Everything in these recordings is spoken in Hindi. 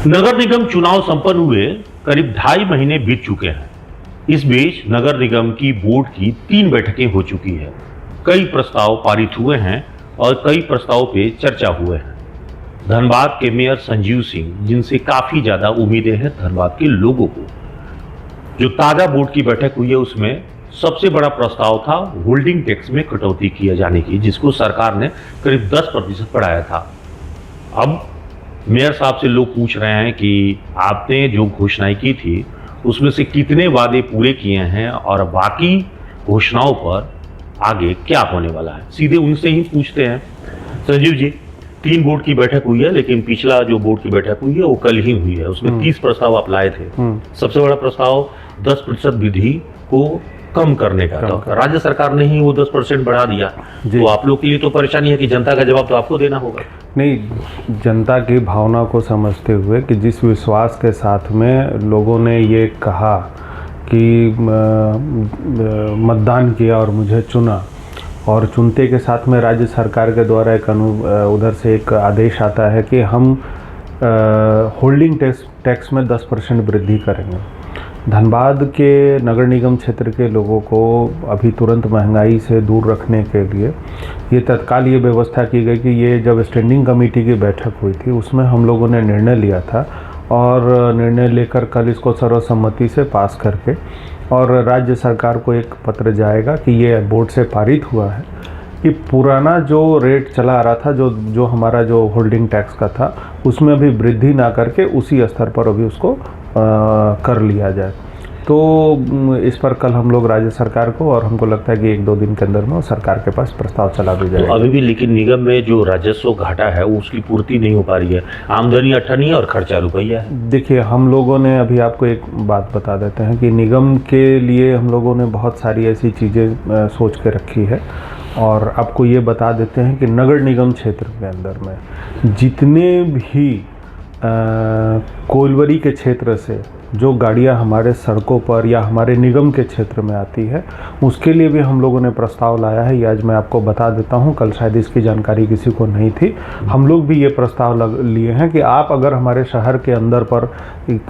नगर निगम चुनाव संपन्न हुए करीब 2.5 महीने बीत चुके हैं। इस बीच नगर निगम की बोर्ड की 3 बैठकें हो चुकी है। कई प्रस्ताव पारित हुए हैं और कई प्रस्तावों पे चर्चा हुए हैं। धनबाद के मेयर संजीव सिंह, जिनसे काफी ज्यादा उम्मीदें हैं धनबाद के लोगों को, जो ताजा बोर्ड की बैठक हुई है उसमें सबसे बड़ा प्रस्ताव था होल्डिंग टैक्स में कटौती किए जाने की, जिसको सरकार ने करीब 10% बढ़ाया था। अब मेयर साहब से लोग पूछ रहे हैं कि आपने जो घोषणाएं की थी उसमें से कितने वादे पूरे किए हैं और बाकी घोषणाओं पर आगे क्या होने वाला है। सीधे उनसे ही पूछते हैं। संजीव जी, 3 बोर्ड की बैठक हुई है, लेकिन पिछला जो बोर्ड की बैठक हुई है वो कल ही हुई है। उसमें 30 प्रस्ताव आप लाए थे। सबसे बड़ा प्रस्ताव 10% विधि को कम करने का था। राज्य सरकार ने ही वो 10% बढ़ा दिया। तो आप लोग के लिए तो परेशानी है कि जनता का जवाब तो आपको देना होगा। नहीं, जनता की भावना को समझते हुए कि जिस विश्वास के साथ में लोगों ने ये कहा कि मतदान किया और मुझे चुना, और चुनते के साथ में राज्य सरकार के द्वारा एक उधर से एक आदेश आता है कि हम होल्डिंग टैक्स में 10% वृद्धि करेंगे। धनबाद के नगर निगम क्षेत्र के लोगों को अभी तुरंत महंगाई से दूर रखने के लिए ये तत्काल ये व्यवस्था की गई कि ये जब स्टैंडिंग कमेटी की बैठक हुई थी उसमें हम लोगों ने निर्णय लिया था, और निर्णय लेकर कल इसको सर्वसम्मति से पास करके और राज्य सरकार को एक पत्र जाएगा कि ये बोर्ड से पारित हुआ है कि पुराना जो रेट चला आ रहा था, जो हमारा जो होल्डिंग टैक्स का था, उसमें अभी वृद्धि ना करके उसी स्तर पर अभी उसको कर लिया जाए। तो इस पर कल हम लोग राज्य सरकार को, और हमको लगता है कि 1-2 दिन के अंदर में सरकार के पास प्रस्ताव चला भी जाएगा। तो अभी भी लेकिन निगम में जो राजस्व घाटा है वो उसकी पूर्ति नहीं हो पा रही है। आमदनी 18 है और खर्चा रुपया है। देखिए, हम लोगों ने अभी आपको एक बात बता देते हैं कि निगम के लिए हम लोगों ने बहुत सारी ऐसी चीज़ें सोच के रखी है, और आपको ये बता देते हैं कि नगर निगम क्षेत्र के अंदर में जितने भी कोइलवरी के क्षेत्र से जो गाड़ियां हमारे सड़कों पर या हमारे निगम के क्षेत्र में आती है, उसके लिए भी हम लोगों ने प्रस्ताव लाया है। ये आज मैं आपको बता देता हूं, कल शायद इसकी जानकारी किसी को नहीं थी। हम लोग भी ये प्रस्ताव लिए हैं कि आप अगर हमारे शहर के अंदर पर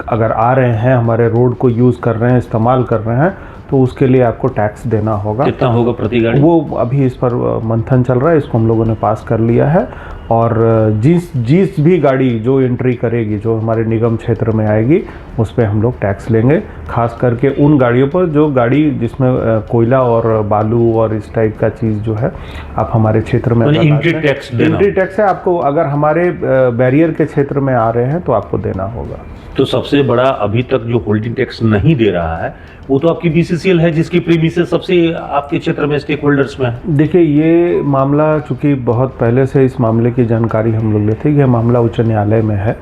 अगर आ रहे हैं, हमारे रोड को यूज़ कर रहे हैं, इस्तेमाल कर रहे हैं, तो उसके लिए आपको टैक्स देना होगा। कितना होगा प्रति गाड़ी? वो अभी इस पर मंथन चल रहा है, इसको हम लोगों ने पास कर लिया है। और जिस भी गाड़ी जो एंट्री करेगी, जो हमारे निगम क्षेत्र में आएगी, उस पर हम लोग टैक्स लेंगे। खास करके उन गाड़ियों पर जो गाड़ी जिसमें कोयला और बालू और इस टाइप का चीज़ जो है आप हमारे क्षेत्र में एंट्री टैक्स है आपको, अगर हमारे बैरियर के क्षेत्र में आ रहे हैं तो आपको देना होगा। तो सबसे बड़ा अभी तक जो होल्डिंग टैक्स नहीं दे रहा है वो तो आपकी बीसीसीएल है, जिसकी प्रीमिसेस सबसे आपके क्षेत्र में स्टेक होल्डर्स में है। देखिए, ये मामला चूँकि बहुत पहले से इस मामले की जानकारी हम लोग लेते हैं कि यह मामला उच्च न्यायालय में है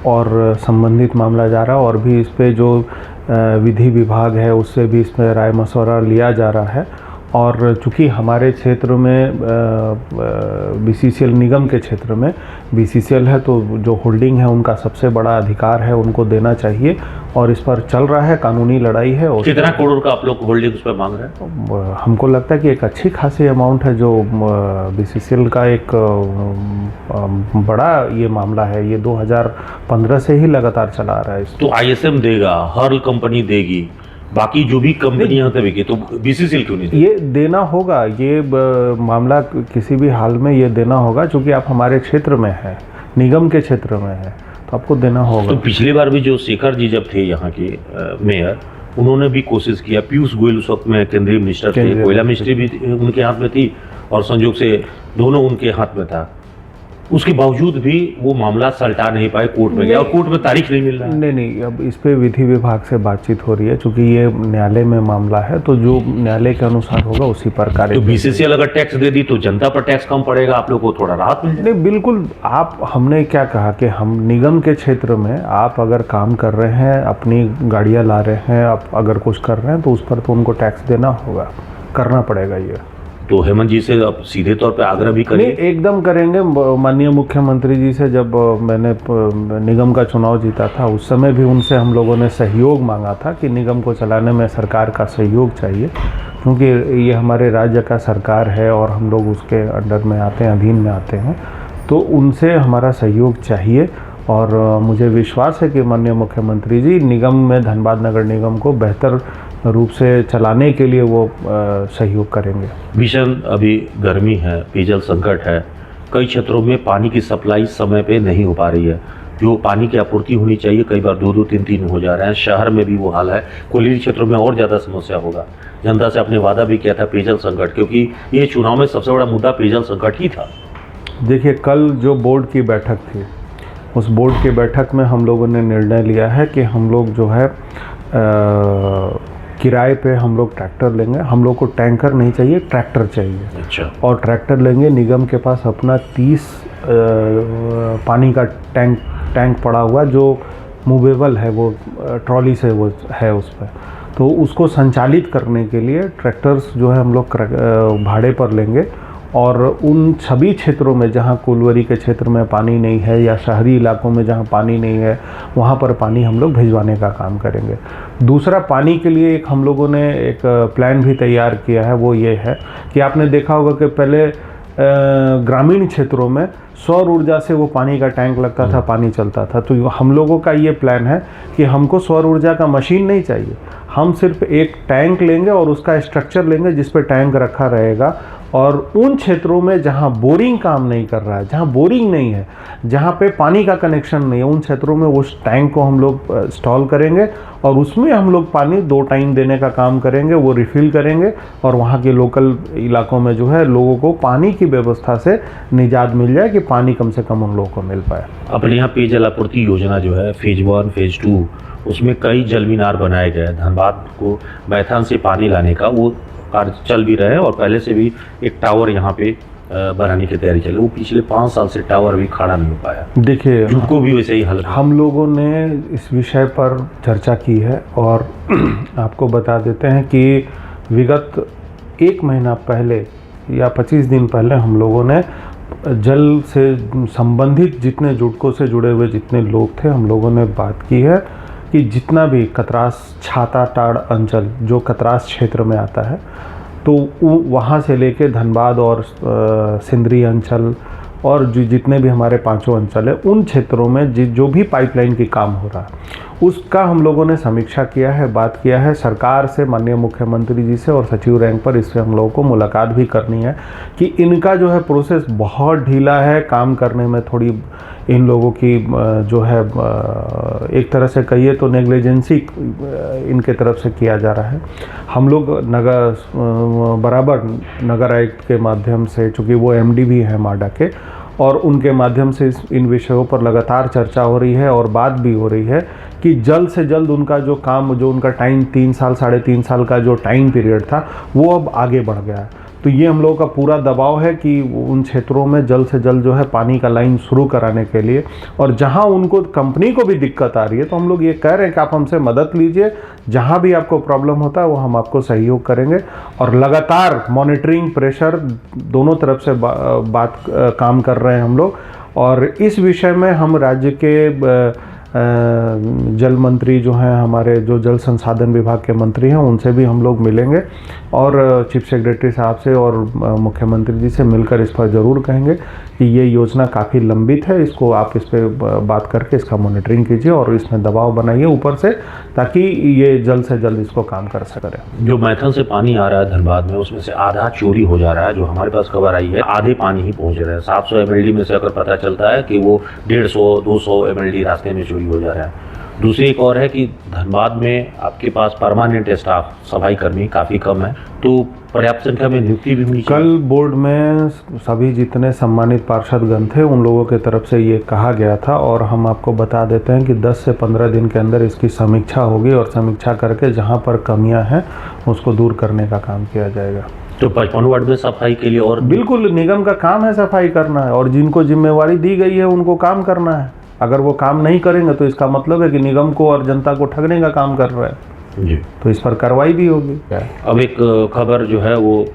और संबंधित मामला जा रहा है, और भी इस पर जो विधि विभाग है उससे भी इसमें राय मशवरा लिया जा रहा है। और चूँकि हमारे क्षेत्र में बीसीसीएल निगम के क्षेत्र में बीसीसीएल है, तो जो होल्डिंग है उनका सबसे बड़ा अधिकार है, उनको देना चाहिए, और इस पर चल रहा है कानूनी लड़ाई है। और कितना करोड़ का आप लोग होल्डिंग उस पर मांग रहे हैं? हमको लगता है कि एक अच्छी खासी अमाउंट है जो बीसीसीएल का एक बड़ा ये मामला है। ये 2015 से ही लगातार चला आ रहा है। तो आईएसएम देगा, हर कंपनी देगी, बाकी जो भी कंपनियां देगी, तो बीसीसीएल क्यों नहीं? ये देना होगा, ये मामला किसी भी हाल में ये देना होगा, क्योंकि आप हमारे क्षेत्र में हैं, निगम के क्षेत्र में है, तो आपको देना होगा। तो पिछली बार भी जो शेखर जी जब थे यहाँ के मेयर, उन्होंने भी कोशिश किया। पीयूष गोयल उस वक्त में केंद्रीय मिनिस्टर थे, कोयला मिनिस्ट्री भी उनके हाथ में थी और संयोग से दोनों उनके हाथ में था। उसके बावजूद भी वो मामला सलटा नहीं पाए, कोर्ट में गया और कोर्ट में तारीख नहीं मिल रहा है। नहीं, अब इस पे विधि विभाग से बातचीत हो रही है, क्योंकि ये न्यायालय में मामला है, तो जो न्यायालय के अनुसार होगा उसी पर कार्य। तो बीसीसीएल अगर टैक्स दे दी तो जनता पर टैक्स कम पड़ेगा, आप लोग को थोड़ा राहत मिल जाएगी। नहीं, बिल्कुल। हमने क्या कहा कि हम निगम के क्षेत्र में आप अगर काम कर रहे हैं, अपनी गाड़ियाँ ला रहे हैं, आप अगर कुछ कर रहे हैं, तो उस पर तो उनको टैक्स देना होगा, करना पड़ेगा ये। तो हेमंत जी से अब सीधे तौर पे आग्रह भी करेंगे? नहीं, एकदम करेंगे। माननीय मुख्यमंत्री जी से जब मैंने निगम का चुनाव जीता था, उस समय भी उनसे हम लोगों ने सहयोग मांगा था कि निगम को चलाने में सरकार का सहयोग चाहिए, क्योंकि ये हमारे राज्य का सरकार है और हम लोग उसके अंडर में आते हैं, अधीन में आते हैं, तो उनसे हमारा सहयोग चाहिए। और मुझे विश्वास है कि माननीय मुख्यमंत्री जी निगम में, धनबाद नगर निगम को बेहतर रूप से चलाने के लिए वो सहयोग करेंगे। भीषण अभी गर्मी है, पेयजल संकट है, कई क्षेत्रों में पानी की सप्लाई समय पे नहीं हो पा रही है। जो पानी की आपूर्ति होनी चाहिए कई बार 2-2, 3-3 हो जा रहा है। शहर में भी वो हाल है, कोयली क्षेत्रों में और ज़्यादा समस्या होगा। जनता से आपने वादा भी किया था पेयजल संकट, क्योंकि ये चुनाव में सबसे बड़ा मुद्दा पेयजल संकट ही था। देखिए, कल जो बोर्ड की बैठक थी, उस बोर्ड की बैठक में हम लोगों ने निर्णय लिया है कि हम लोग जो है किराए पे हम लोग ट्रैक्टर लेंगे। हम लोग को टैंकर नहीं चाहिए, ट्रैक्टर चाहिए। अच्छा। और ट्रैक्टर लेंगे। निगम के पास अपना 30 पानी का टैंक पड़ा हुआ जो मूवेबल है, वो ट्रॉली से वो है उस पर, तो उसको संचालित करने के लिए ट्रैक्टर्स जो है हम लोग भाड़े पर लेंगे। और उन सभी क्षेत्रों में जहाँ कुलवरी के क्षेत्र में पानी नहीं है या शहरी इलाकों में जहाँ पानी नहीं है, वहाँ पर पानी हम लोग भिजवाने का काम करेंगे। दूसरा, पानी के लिए एक हम लोगों ने एक प्लान भी तैयार किया है। वो ये है कि आपने देखा होगा कि पहले ग्रामीण क्षेत्रों में सौर ऊर्जा से वो पानी का टैंक लगता था, पानी चलता था। तो हम लोगों का ये प्लान है कि हमको सौर ऊर्जा का मशीन नहीं चाहिए, हम सिर्फ एक टैंक लेंगे और उसका स्ट्रक्चर लेंगे जिस पर टैंक रखा रहेगा। और उन क्षेत्रों में जहाँ बोरिंग काम नहीं कर रहा है, जहाँ बोरिंग नहीं है, जहाँ पे पानी का कनेक्शन नहीं है, उन क्षेत्रों में उस टैंक को हम लोग इंस्टॉल करेंगे और उसमें हम लोग पानी 2 टाइम देने का काम करेंगे, वो रिफ़िल करेंगे। और वहाँ के लोकल इलाकों में जो है लोगों को पानी की व्यवस्था से निजात मिल जाए कि पानी कम से कम उन लोगों को मिल पाए। अपने यहाँ पेयजल आपूर्ति योजना जो है फेज 1, फेज 2, उसमें कई जल मीनार बनाए गए। धनबाद को मैथन से पानी लाने का वो कार्य चल भी रहे हैं और पहले से भी एक टावर यहाँ पे बनाने की तैयारी चली। वो पिछले 5 साल से टावर भी खड़ा नहीं हो पाया। देखिए, उनको भी वैसे ही हल। हम लोगों ने इस विषय पर चर्चा की है और आपको बता देते हैं कि विगत 1 महीना पहले या 25 दिन पहले हम लोगों ने जल से संबंधित जितने जुटकों से जुड़े हुए जितने लोग थे, हम लोगों ने बात की है कि जितना भी कतरास छाताटाड़ अंचल जो कतरास क्षेत्र में आता है, तो वहाँ से लेके धनबाद और सिंदरी अंचल और जितने भी हमारे 5 अंचल है, उन क्षेत्रों में जो भी पाइपलाइन की काम हो रहा है उसका हम लोगों ने समीक्षा किया है, बात किया है सरकार से, माननीय मुख्यमंत्री जी से, और सचिव रैंक पर इससे हम लोगों को मुलाकात भी करनी है कि इनका जो है प्रोसेस बहुत ढीला है, काम करने में थोड़ी इन लोगों की जो है एक तरह से कहिए तो नेग्लिजेंसी इनके तरफ से किया जा रहा है। हम लोग बराबर नगर आयुक्त के माध्यम से, चूँकि वो MD भी हैं माडा के, और उनके माध्यम से इन विषयों पर लगातार चर्चा हो रही है और बात भी हो रही है कि जल्द से जल्द उनका जो काम, जो उनका टाइम 3 साल 3.5 साल का जो टाइम पीरियड था वो अब आगे बढ़ गया है। तो ये हम लोगों का पूरा दबाव है कि उन क्षेत्रों में जल्द से जल्द जो है पानी का लाइन शुरू कराने के लिए, और जहां उनको कंपनी को भी दिक्कत आ रही है तो हम लोग ये कह रहे हैं कि आप हमसे मदद लीजिए, जहां भी आपको प्रॉब्लम होता है वो हम आपको सहयोग करेंगे। और लगातार मॉनिटरिंग, प्रेशर दोनों तरफ से काम कर रहे हैं हम लोग। और इस विषय में हम राज्य के जल मंत्री जो हैं, हमारे जो जल संसाधन विभाग के मंत्री हैं, उनसे भी हम लोग मिलेंगे और चीफ सेक्रेटरी साहब से और मुख्यमंत्री जी से मिलकर इस पर ज़रूर कहेंगे कि ये योजना काफ़ी लंबित है, इसको आप इस पर बात करके इसका मॉनिटरिंग कीजिए और इसमें दबाव बनाइए ऊपर से, ताकि ये जल्द से जल्द इसको काम कर सके। जो मैथन से पानी आ रहा है धनबाद में, उसमें से आधा चोरी हो जा रहा है। जो हमारे पास खबर आई है, आधे पानी ही पहुंच रहा है। 700 MLD में से अगर पता चलता है कि वो 150-200 MLD रास्ते में चोरी हो जा रहा है। दूसरी एक और है कि धनबाद में आपके पास परमानेंट स्टाफ, सफाई कर्मी काफ़ी कम है, तो पर्याप्त संख्या में नियुक्ति भी हुई। कल बोर्ड में सभी जितने सम्मानित पार्षदगण थे उन लोगों की तरफ से ये कहा गया था, और हम आपको बता देते हैं कि 10 से 15 दिन के अंदर इसकी समीक्षा होगी और समीक्षा करके जहाँ पर कमियाँ हैं उसको दूर करने का काम किया जाएगा। तो 55 वार्ड में सफाई के लिए, और बिल्कुल निगम का काम है सफाई करना है, और जिनको जिम्मेवारी दी गई है उनको काम करना है। अगर वो काम नहीं करेंगे तो इसका मतलब है कि निगम को और जनता को ठगने का काम कर रहे हैं जी, तो इस पर कार्रवाई भी होगी। अब एक खबर जो है वो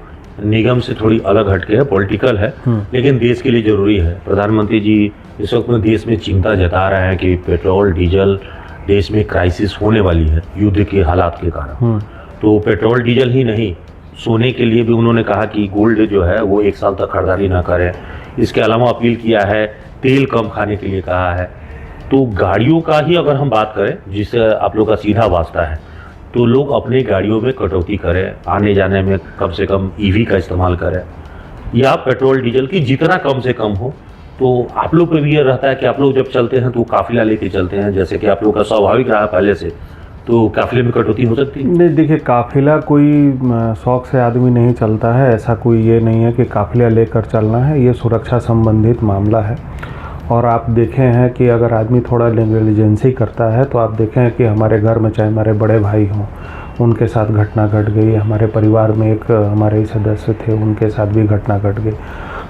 निगम से थोड़ी अलग हटके है, पॉलिटिकल है, लेकिन देश के लिए जरूरी है। प्रधानमंत्री जी इस वक्त में देश में चिंता जता रहे हैं कि पेट्रोल डीजल देश में क्राइसिस होने वाली है युद्ध के हालात के कारण। तो पेट्रोल डीजल ही नहीं, सोने के लिए भी उन्होंने कहा कि गोल्ड जो है वो 1 साल तक खरीदारी ना करें। इसके अलावा अपील किया है, तेल कम खाने के लिए कहा है। तो गाड़ियों का ही अगर हम बात करें, जिससे आप लोग का सीधा वास्ता है, तो लोग अपने गाड़ियों में कटौती करें, आने जाने में कम से कम ईवी का इस्तेमाल करें, या पेट्रोल डीजल की जितना कम से कम हो। तो आप लोग पे भी ये रहता है कि आप लोग जब चलते हैं तो काफिला लेके चलते हैं, जैसे कि आप लोग का स्वाभाविक रहा पहले से, तो काफिले में कटौती हो सकती है? नहीं, देखिए काफिला कोई शौक से आदमी नहीं चलता है, ऐसा कोई ये नहीं है कि काफिला लेकर चलना है, ये सुरक्षा संबंधित मामला है। और आप देखें हैं कि अगर आदमी थोड़ा नेग्लिजेंसी करता है तो आप देखें कि हमारे घर में चाहे हमारे बड़े भाई हों, उनके साथ घटना घट गई, हमारे परिवार में एक हमारे ही सदस्य थे, उनके साथ भी घटना घट गई।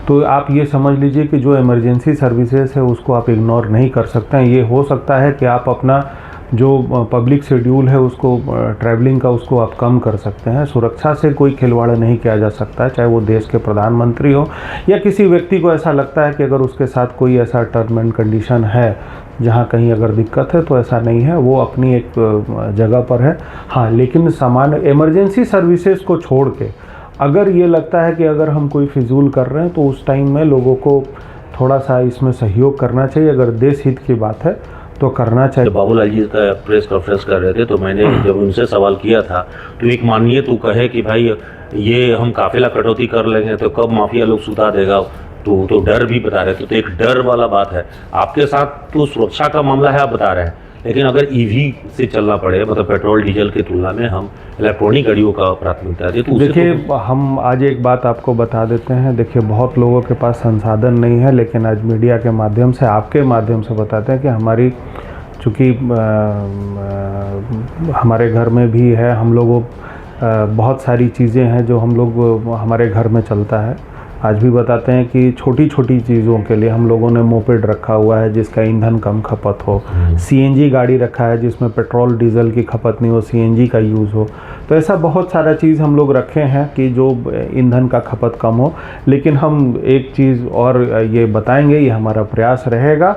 तो आप ये समझ लीजिए कि जो इमरजेंसी सर्विसेज है उसको आप इग्नोर नहीं कर सकते हैं। ये हो सकता है कि आप अपना जो पब्लिक शेड्यूल है उसको ट्रैवलिंग का उसको आप कम कर सकते हैं। सुरक्षा से कोई खिलवाड़ नहीं किया जा सकता है, चाहे वो देश के प्रधानमंत्री हो या किसी व्यक्ति को ऐसा लगता है कि अगर उसके साथ कोई ऐसा टर्म एंड कंडीशन है जहाँ कहीं अगर दिक्कत है, तो ऐसा नहीं है, वो अपनी एक जगह पर है। हाँ, लेकिन सामान्य इमरजेंसी सर्विसेज को छोड़ के अगर ये लगता है कि अगर हम कोई फिजूल कर रहे हैं तो उस टाइम में लोगों को थोड़ा सा इसमें सहयोग करना चाहिए। अगर देश हित की बात है तो करना चाहिए। जब बाबूलाल जी का प्रेस कॉन्फ्रेंस कर रहे थे तो मैंने जब उनसे सवाल किया था, तो एक माननीय तो कहे कि भाई ये हम काफिला कटौती कर लेंगे तो कब माफिया लोग सुता देगा, तो डर भी बता रहे थे। तो एक डर वाला बात है आपके साथ, तो सुरक्षा का मामला है आप बता रहे हैं, लेकिन अगर ईवी से चलना पड़े, मतलब पेट्रोल डीजल की तुलना में हम इलेक्ट्रॉनिक गाड़ियों का प्राथमिकता दें, तो देखिए हम आज एक बात आपको बता देते हैं। देखिए बहुत लोगों के पास संसाधन नहीं है, लेकिन आज मीडिया के माध्यम से, आपके माध्यम से बताते हैं कि हमारी चूँकि हमारे घर में भी है, हम लोगों बहुत सारी चीज़ें हैं जो हम लोग हमारे घर में चलता है। आज भी बताते हैं कि छोटी छोटी चीज़ों के लिए हम लोगों ने मोपेड रखा हुआ है जिसका ईंधन कम खपत हो, सीएनजी गाड़ी रखा है जिसमें पेट्रोल डीजल की खपत नहीं हो, सीएनजी का यूज़ हो। तो ऐसा बहुत सारा चीज़ हम लोग रखे हैं कि जो ईंधन का खपत कम हो। लेकिन हम एक चीज़ और ये बताएंगे, ये हमारा प्रयास रहेगा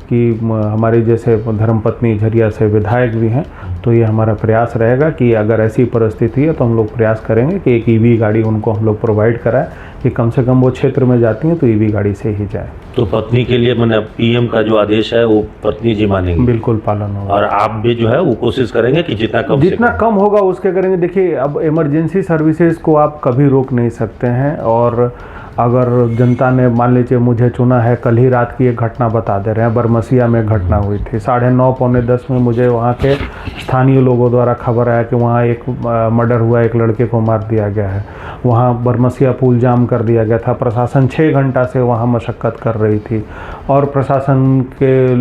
कि हमारे जैसे धर्मपत्नी झरिया से विधायक भी हैं, तो ये हमारा प्रयास रहेगा कि अगर ऐसी परिस्थिति है तो हम लोग प्रयास करेंगे कि एक ईवी गाड़ी उनको हम लोग प्रोवाइड कराएं कि कम से कम वो क्षेत्र में जाती हैं तो ईवी गाड़ी से ही जाए। तो पत्नी के लिए मैंने पीएम का जो आदेश है वो पत्नी जी मानेंगी? बिल्कुल पालन होगा। और आप भी जो है वो कोशिश करेंगे कि जितना कम होगा उसके करेंगे। देखिए अब इमरजेंसी सर्विसेज को आप कभी रोक नहीं सकते हैं, और अगर जनता ने मान लीजिए मुझे चुना है, कल ही रात की एक घटना बता दे रहे हैं, बरमसिया में घटना हुई थी 9:30 पौने 10 में मुझे वहाँ के स्थानीय लोगों द्वारा खबर आया कि वहाँ एक मर्डर हुआ, एक लड़के को मार दिया गया है। वहाँ बरमसिया पुल जाम कर दिया गया था, प्रशासन 6 घंटा से वहाँ मशक्क़त कर रही थी, और प्रशासन के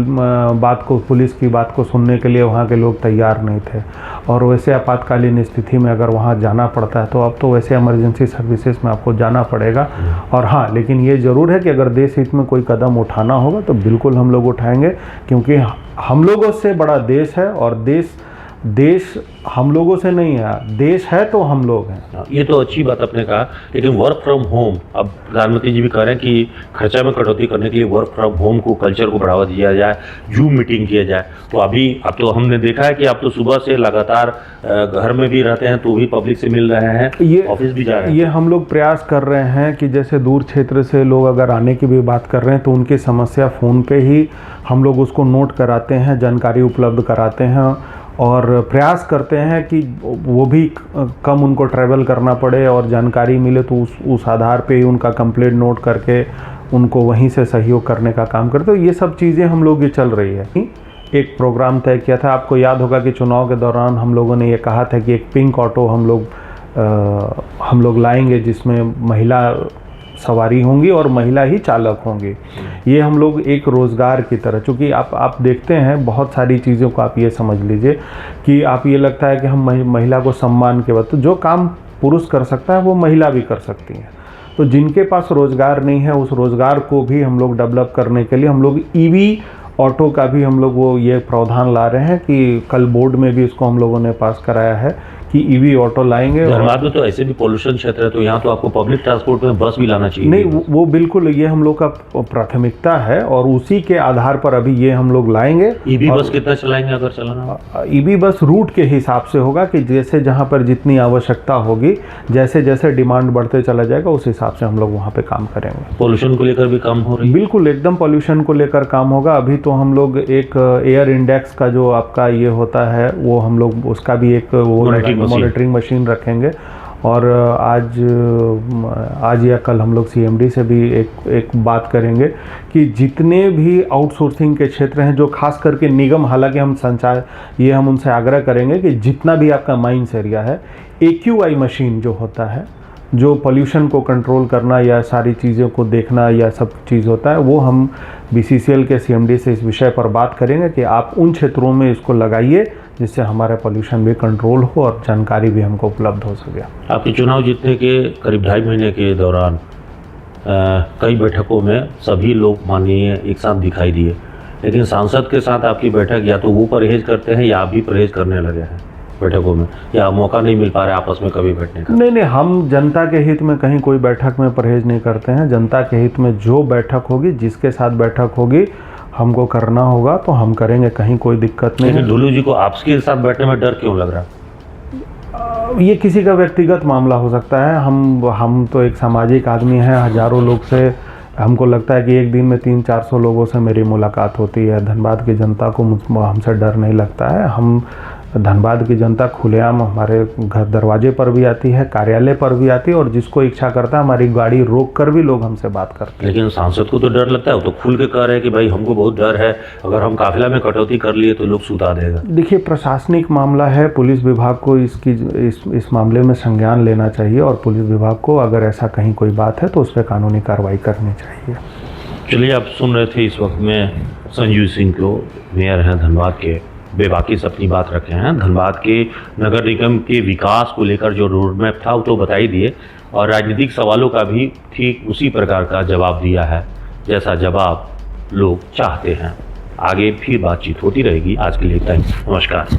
बात को, पुलिस की बात को सुनने के लिए वहाँ के लोग तैयार नहीं थे। और वैसे आपातकालीन स्थिति में अगर वहाँ जाना पड़ता है तो अब तो वैसे इमरजेंसी सर्विसेज में आपको जाना पड़ेगा। और हाँ, लेकिन ये ज़रूर है कि अगर देश हित में कोई कदम उठाना होगा तो बिल्कुल हम लोग उठाएंगे, क्योंकि हम लोगों से बड़ा देश है, और देश हम लोगों से नहीं है, देश है तो हम लोग हैं। ये तो अच्छी बात आपने कहा, लेकिन वर्क फ्रॉम होम, अब प्रधानमंत्री जी भी कह रहे हैं कि खर्चा में कटौती करने के लिए वर्क फ्रॉम होम को, कल्चर को बढ़ावा दिया जाए, जूम मीटिंग किया जाए। तो अब तो हमने देखा है कि आप तो सुबह से लगातार घर में भी रहते हैं तो भी पब्लिक से मिल रहे हैं, ऑफिस भी जा रहे हैं। ये हम लोग प्रयास कर रहे हैं कि जैसे दूर क्षेत्र से लोग अगर आने की भी बात कर रहे हैं तो उनकी समस्या फ़ोन पे ही हम लोग उसको नोट कराते हैं, जानकारी उपलब्ध कराते हैं, और प्रयास करते हैं कि वो भी कम उनको ट्रैवल करना पड़े और जानकारी मिले, तो उस आधार पे ही उनका कंप्लेंट नोट करके उनको वहीं से सहयोग करने का काम करते। तो ये सब चीज़ें हम लोग ये चल रही है। एक प्रोग्राम तय किया था, आपको याद होगा कि चुनाव के दौरान हम लोगों ने ये कहा था कि एक पिंक ऑटो हम लोग लाएंगे जिसमें महिला सवारी होंगी और महिला ही चालक होंगी। ये हम लोग एक रोज़गार की तरह, चूँकि आप देखते हैं बहुत सारी चीज़ों को, आप ये समझ लीजिए कि आप ये लगता है कि हम महिला को सम्मान के बाद, तो जो काम पुरुष कर सकता है वो महिला भी कर सकती हैं। तो जिनके पास रोज़गार नहीं है उस रोज़गार को भी हम लोग डेवलप करने के लिए हम लोग ईवी ऑटो का भी हम लोग वो ये प्रावधान ला रहे हैं कि कल बोर्ड में भी इसको हम लोगों ने पास कराया है कि ईवी ऑटो लाएंगे। धनबाद में तो ऐसे भी पोल्यूशन क्षेत्र है, तो यहाँ तो आपको पब्लिक ट्रांसपोर्ट में बस भी लाना चाहिए। नहीं, वो बिल्कुल ये हम लोग का प्राथमिकता है और उसी के आधार पर अभी ये हम लोग लाएंगे। ईवी बस कितना चलाएंगे अगर चलाना? ईवी बस रूट के हिसाब से होगा कि जैसे जहाँ पर जितनी आवश्यकता होगी, जैसे जैसे डिमांड बढ़ते चला जाएगा उस हिसाब से हम लोग वहाँ पे काम करेंगे। पोल्यूशन को लेकर भी काम हो रही है? बिल्कुल, एकदम पॉल्यूशन को लेकर काम होगा। अभी तो हम लोग एक एयर इंडेक्स का जो आपका ये होता है वो हम लोग उसका भी एक मॉनिटरिंग मशीन रखेंगे। और आज या कल हम लोग सीएमडी से भी एक बात करेंगे कि जितने भी आउटसोर्सिंग के क्षेत्र हैं जो खास करके निगम, हालांकि हम उनसे आग्रह करेंगे कि जितना भी आपका माइंस एरिया है, AQI मशीन जो होता है, जो पोल्यूशन को कंट्रोल करना या सारी चीज़ों को देखना या सब चीज़ होता है, वो हम BCCL के CMD से इस विषय पर बात करेंगे कि आप उन क्षेत्रों में इसको लगाइए जिससे हमारा पोल्यूशन भी कंट्रोल हो और जानकारी भी हमको उपलब्ध हो सके। आपके चुनाव जीतने के करीब 2.5 महीने के दौरान कई बैठकों में सभी लोग माननीय एक साथ दिखाई दिए, लेकिन सांसद के साथ आपकी बैठक या तो वो परहेज करते हैं या आप भी परहेज करने लगे हैं बैठकों में, या मौका नहीं मिल पा रहा है आपस में कभी बैठने का? नहीं, हम जनता के हित में कहीं कोई बैठक में परहेज नहीं करते हैं। जनता के हित में जो बैठक होगी, जिसके साथ बैठक होगी, हमको करना होगा तो हम करेंगे, कहीं कोई दिक्कत नहीं है। लेकिन ढुल्लू जी को आपके साथ बैठने में डर क्यों लग रहा है? ये किसी का व्यक्तिगत मामला हो सकता है। हम तो एक सामाजिक आदमी हैं, हजारों लोग से हमको लगता है कि एक दिन में 300-400 लोगों से मेरी मुलाकात होती है। धनबाद की जनता को हमसे डर नहीं लगता है। हम धनबाद की जनता खुलेआम हमारे घर दरवाजे पर भी आती है, कार्यालय पर भी आती है, और जिसको इच्छा करता है हमारी गाड़ी रोक कर भी लोग हमसे बात करते हैं। लेकिन सांसद को तो डर लगता है, वो तो खुल के कह रहे हैं कि भाई हमको बहुत डर है, अगर हम काफिला में कटौती कर लिए तो लोग सुता देगा। देखिए, प्रशासनिक मामला है, पुलिस विभाग को इस मामले में संज्ञान लेना चाहिए और पुलिस विभाग को अगर ऐसा कहीं कोई बात है तो उस पर कानूनी कार्रवाई करनी चाहिए। चलिए, आप सुन रहे थे इस वक्त में संजीव सिंह को, मेयर हैं धनबाद के, बेबाकी से अपनी बात रखे हैं। धनबाद के नगर निगम के विकास को लेकर जो रोड मैप था वो तो बता ही दिए, और राजनीतिक सवालों का भी ठीक उसी प्रकार का जवाब दिया है जैसा जवाब लोग चाहते हैं। आगे फिर बातचीत होती रहेगी। आज के लिए थैंक्स, नमस्कार।